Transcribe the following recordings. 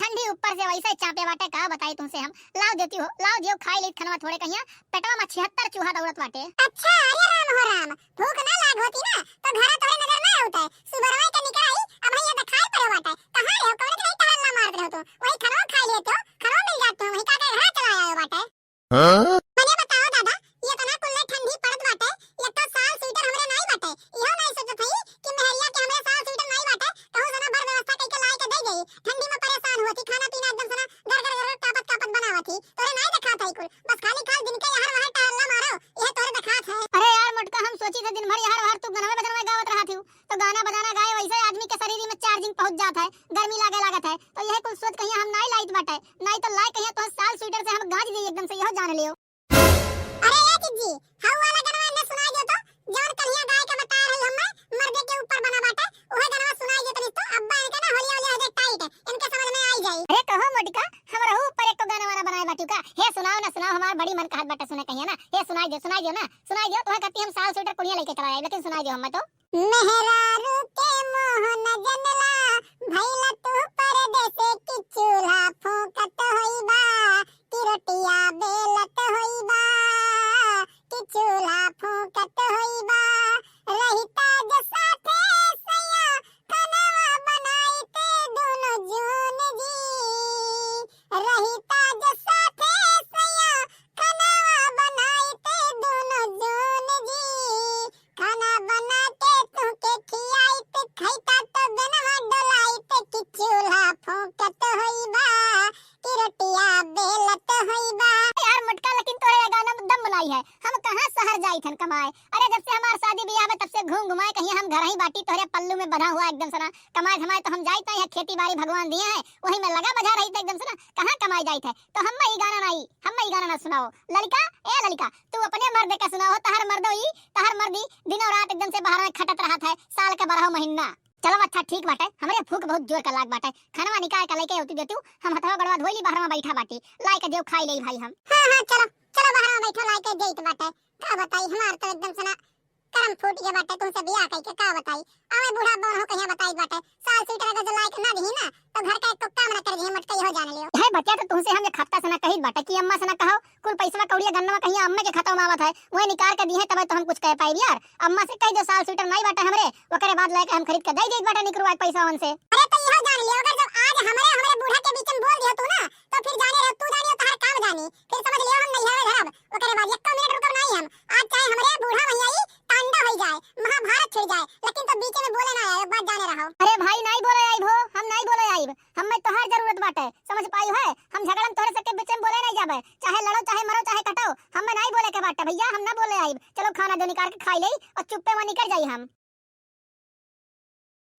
ठंडी ऊपर से वैसे चापे बाटे का बताई तुमसे हम। लाओ देती हो, लाओ दियो खाई ले खनवा थोड़े कहिया पेटवा में 76 चूहा दौड़त बाटे। अच्छा अरे राम हो राम, भूख ना लाग होती ना तो घर तोरे नजर ना आवता है। सुबरवा के निकलाई अब ये दिखाई पड़े बाटे। कहां रहो कौन नहीं टहलना मारत रहो तो वही खनवा खाई लेते हो, खनवा मिल जाते हो वही का घर चला आयो बाटे। हां मने बताओ दादा, ये तना कुल्ले ठंडी पड़त बाटे, ये तो साल स्वेटर हमरे नहीं बाटे। इहो नहीं सोचत हई कि मेहरिया के हमरे साल स्वेटर नहीं बाटे, कहू सना भर व्यवस्था कई के लाई के दे गई। ठंडी में परेशान होती, खाना पीना एकदम सना घर कापत कापत बनावती। तोरे नहीं देखा था कुल, बस खाली खाल दिन के हर वहां टहलना मारो, ये तोरे देखा है। अरे यार मोटका, हम सोची थे दिन भर हर हर तू गाना बजाना गावत रहा थी, तो गाना बजाना गाए वैसे आदमी के शरीर में चार्जिंग पहुंच जाता है, गर्मी लागे लागत है। तो यह कुल सोच कहिया हम नहीं लाइट बाटे, नहीं तो लाई कहिया तो साल स्वेटर से हम गाज दी एकदम से, यह जान लियो। अरे ये चिज्जी हाउ वाला गाना ने सुनाई दो तो, जौन कहिया गाय का बता रही हम मर्दे के ऊपर बना बाटे, ओहे गाना सुनाई दो तनी तो अब्बा इनका ना होलिया होलिया हजे टाइट है, इनके समझ में आई जाई। अरे कहो मोटका, हमरा ऊपर एक तो गाना वाना बनाए बाटू का, हे सुनाओ ना सुनाओ, हमार बड़ी मन कहत बाटे सुने कहिया ना, हे सुनाई दो ना, सुनाई दो। तो कहती हम साल स्वेटर कुड़िया लेके चला आए, लेकिन सुनाई दो हम तो। मेहरारू के मोहन जनला भइला तू परदेसे की चूल्हा फूंकत होइबा, की रोटिया बेलत होइबा, की चूल्हा फूंकत होइबा। रहिता जो साथे सैया कनवा बनाईते दोनों जून जी, रहिता जो साथे सैया कनवा बनाईते दोनों जून जी। खाना बना के तुके खियाई ते खैता तो बनवा डोलाई ते की चूल्हा फूंकत होइबा, की रोटिया बेलत होइबा। यार मोटका, लेकिन तोरे गाना में दम बुलाई है, हम कहां शहर जाई थन कमाए। अरे जब से हमार शादी ब्याह में तब से घूम घुमाए कहीं हम घर ही बाटी तोरे पल्लू में बंधा हुआ एकदम सना। कमाए धमाए तो हम जाईते हैं, खेती बाड़ी भगवान दिए हैं, वही में लगा बजा रही थे एकदम सना, कहां कमाए जाईते। तो हम ही गाना ना सुनाओ ललिका, ए ललिका तू अपने मर्द का सुनाओ, तहर मर्दी दिनों रात एकदम से बाहर में खटत रहा था, साल का 12 महीना। चलो अच्छा ठीक बाटे, हमरे भूख बहुत जोर का लाग बाटे, खाना निकाल के लेके होती देतू, हम हथवा गड़वा धोइली बाहर में बैठा बाटी, लाई के देव खाई लेई भाई हम। हां चलो चलो बाहर में बैठो लाई के देत बाटे। का बताई हमार तो एकदम सना करम फूट गया बाटे, तुमसे बियाह कई के का बताई। आवे बूढ़ा बन हो कहिया बताई बाटे, साल स्वेटर अगर लायक ना रही ना तो घर का एक तो काम ना कर जी मटका हो जाने लियो। है बच्चा, तो तुमसे हम ये खाता से ना कही बाटे कि अम्मा से ना कहो, कुल पैसा कौड़िया गन्ना कहीं अम्मा के खाता में आवत है, वही निकाल के दी है, तब तो हम कुछ कह पाई यार। अम्मा से कह दो साल स्वेटर नहीं बाटे हमरे, ओकरे बाद लेके हम खरीद के दे देत बाटे निकरवा पैसा उनसे। अरे तो इहो जान लियो, अगर जब आज हमरे बूढ़ा के बीच में बोल दियो तू ना, तो फिर जाने रहो तू जानियो तोहर काम जानी, फिर समझ लियो हम नहीं हवे धरब। ओकरे बाद एक मिनट रुकब नहीं हम, आज चाहे हमरे बूढ़ा भैया ही तांडव हो जाए, महाभारत छिड़ जाए, लेकिन तो बीच में बोले ना आए, बात जाने रहो। अरे भाई नहीं बोले आई भो, हम नहीं बोले आई, हमें तो हर जरूरत बाटे, समझ पाई है। हम झगड़न तोरे से के बीच में बोले नहीं जाबे, चाहे लड़ो चाहे मरो चाहे कटो, हमें नहीं बोले के बाटे भैया, हम ना बोले आई। चलो खाना दो निकाल के खाई ले और चुप्पे में निकल जाई हम।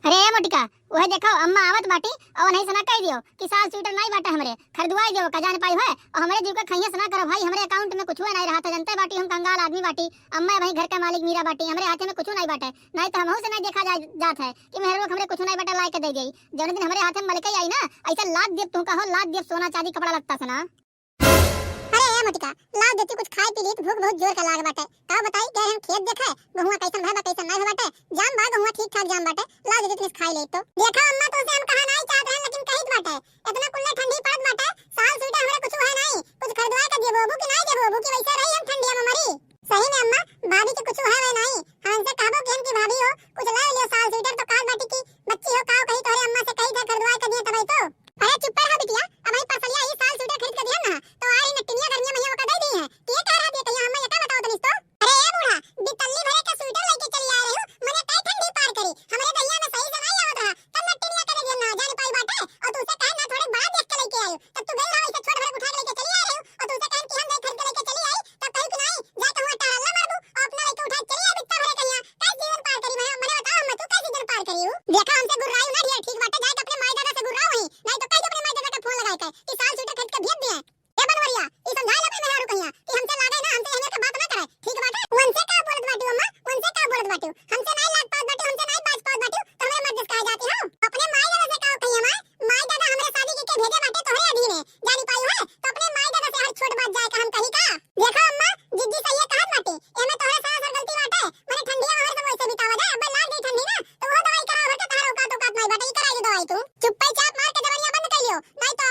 अरे मोटिका, वह देखो अम्मा आवत बाटी, और नहीं सुना कह दियो कि साल स्वेटर नहीं बाटे हमरे, खरीदवाई दियो का जान पाई है, और हमरे जीव का खैया सुना करो भाई, हमरे अकाउंट में कुछ नहीं रहा था, जनते बाटी हम कंगाल आदमी बाटी। अम्मा भाई घर का मालिक मीरा बाटी, हमरे हाथ में कुछ नहीं बाटे, नहीं तो हमहू से नहीं देखा जात है कि मेरे लोग हमरे कुछ नहीं बाटे ला के दे गई। जौन दिन हमरे हाथ में मलके आई ना, ऐसा लाद दिए तू कहो, लाद दिए सोना चांदी कपड़ा लगता सुना। अरे ए मोटिका ला देती कुछ खाई पी ली तो भूख बहुत जोर का लाग बाटे। का बताई क्या हम खेत देखा है गहुआ कैसन भर बा कैसन नहीं बाटे, जाम बा गहुआ ठीक ठाक जाम बाटे, ला देती कुछ खाई ले तो। देखा अम्मा तो से हम कहा नहीं चाहते हैं, लेकिन कहित बाटे इतना कुल्ले ठंडी पड़त बाटे, साल स्वेटर हमरे कुछ है नहीं, कुछ खरीदवा के देबो बबू कि नहीं देबो बबू की वैसे रही हम ठंडिया में मरी। सही में अम्मा भाभी के कुछ है वे नहीं, हमसे कहबो कि हम की भाभी हो कुछ ले लियो साल स्वेटर, तो काल बाटी की बच्ची हो काओ कही तोरे अम्मा से कही था खरीदवा के दिए तब तो। अरे चुप रह बिटिया, अब ही परसलिया ये साल स्वेटर खरीद के दिया ना, तो आई न टिनिया गर्मिया में का दे दी है, ये कह रहा दिया कहिया अम्मा ये का बताओ तनिस तो। अरे ए बूढ़ा बितल्ली भरे का स्वेटर लेके चली आ रही हूं, मने कई ठंडी पार करी, हमरे दैया में सही से नहीं आवत रहा, तब न टिनिया करे दिया ना जाने पाई बाटे, और तू से कह ना थोड़े बड़ा देख के लेके आयो, तब तू गई ना इसे छोड़ भरे उठा के लेके चली आ रही हूं, और तू से कह कि हम नहीं खरीद के लेके चली आई, तब कही कि नहीं जा के हुआ टहलना मार दूं, और अपना लेके उठा चली आ बित्ता भरे कहिया कई जीवन पार करी। मने बताओ अम्मा तू कैसे जीवन पार करी हूं। देखा हमसे गुर्राई ना ढेर ठीक बाटे, जाके अपने माई दादा से गुर्राओ ही, नहीं तो कह दे अपने माई दादा का फोन लगाए के कि साल स्वेटर खरीद के भेज दिए। ए बनवरिया ई समझा ले अपने मेहरारू कहिया कि हमसे लागे ना, हमसे एने का बात ना करे, ठीक बाटे। उनसे का बोलत बाटी अम्मा, उनसे का बोलत बाटी, हमसे नहीं लाग पात बाटी, हमसे नहीं बात पात बाटी, तो हमरे मर्द कह जाती हो। अपने माई दादा से कहो कहिया माई दादा हमरे शादी के भेजे बाटे तोहरे अधीन है, जानी पाई है, तो अपने माई दादा से हर छोट बात जाए का हम कही का। देखा अम्मा जिद्दी सही है कहत बाटी, एमे तोहरे सारा सर गलती बाटे, मने ठंडिया में हर समय से बितावा दे, अब लाग गई ठंडी ना तो वो दवाई कराओ, हर का तारा औकात नहीं बाटे, ई कराई दे दवाई तू। चुप पे चाप मार के दवाइयां बंद कर लियो, नहीं तो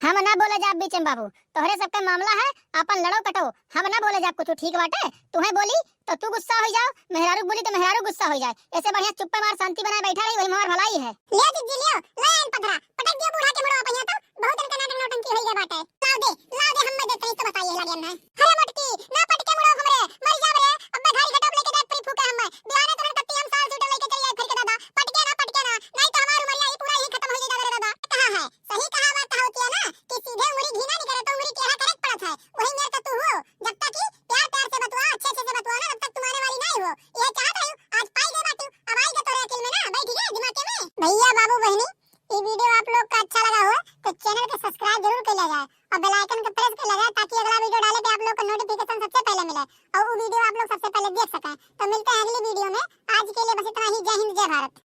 हम ना बोले जाब बीच में बाबू, तोहरे सबका मामला है, अपन लड़ो कटो, हम ना बोले जाब कुछ ठीक बाटे। तुम्हें बोली तो तू गुस्सा हो जाओ, मेहरारू बोली तो मेहरारू गुस्सा हो जाए, ऐसे बढ़िया चुप्पे मार शांति बनाए बैठा रही, वही हमार भलाई है। ले दीदी लियो, ले इन पथरा पटक दियो बूढ़ा के मुड़वा पहिया तो बहुत इनका नाटक नौटंकी होई गए बाटे। लाओ दे हम देते तो बताइए लगियन में। अरे मोटकी ना पटके मुड़वा हमरे मर जा रे, अब घाई घटप लेके देख फ्री फूके हम बियाने तुरंत कत्ती हम साल सूटे लेके चली जाए फिर के दादा, पटके ना नहीं तो हमार उमरिया ही पूरा ही खत्म हो जाएगा रे दादा। कहां है सही कहावत होती है ना कि सीधे उंगली घी ना निकले तो उंगली टेढ़ा करे पड़त है, वही मेरे तो तू हो। जब तक कि प्यार प्यार से बतवा, अच्छे से बतवा ना, तब तक तुम्हारे वाली नहीं हो। ये चाहत है आज पाई गए बातू, अब आई गए तोरे अकेल में ना बैठ गए दिमाग में। भैया बाबू बहनी, ये वीडियो आप लोग का अच्छा लगा हो तो चैनल को सब्सक्राइब जरूर कर लिया जाए और बेल आइकन को प्रेस कर लिया जाए, ताकि अगला वीडियो डाले पे आप लोग को नोटिफिकेशन सबसे पहले मिले और वो वीडियो आप लोग सबसे पहले देख सकें। तो मिलते हैं अगली वीडियो में, आज के लिए बस इतना ही। जय हिंद जय भारत।